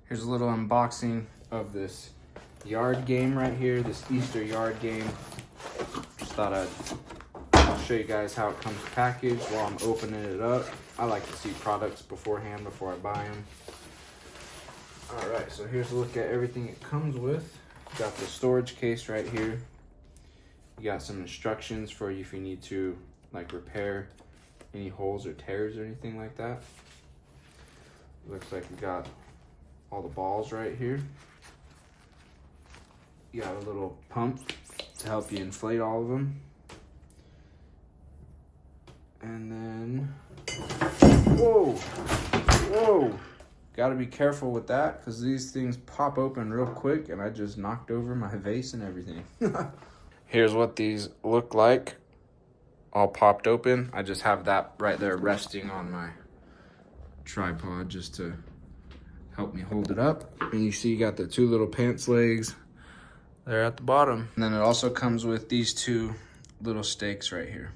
Here's a little unboxing of this yard game right here, this Easter yard game. Just thought I'll show you guys how it comes packaged while I'm opening it up. I like to see products beforehand before I buy them. All right, so here's a look at everything it comes with. You got the storage case right here. You got some instructions for you if you need to like repair any holes or tears or anything like that. Looks like you got all the balls right here. You got a little pump to help you inflate all of them. And then, whoa. Gotta be careful with that because these things pop open real quick and I just knocked over my vase and everything. Here's what these look like, all popped open. I just have that right there resting on my tripod just to help me hold it up. And you see you got the two little pants legs there at the bottom. And then it also comes with these two little stakes right here.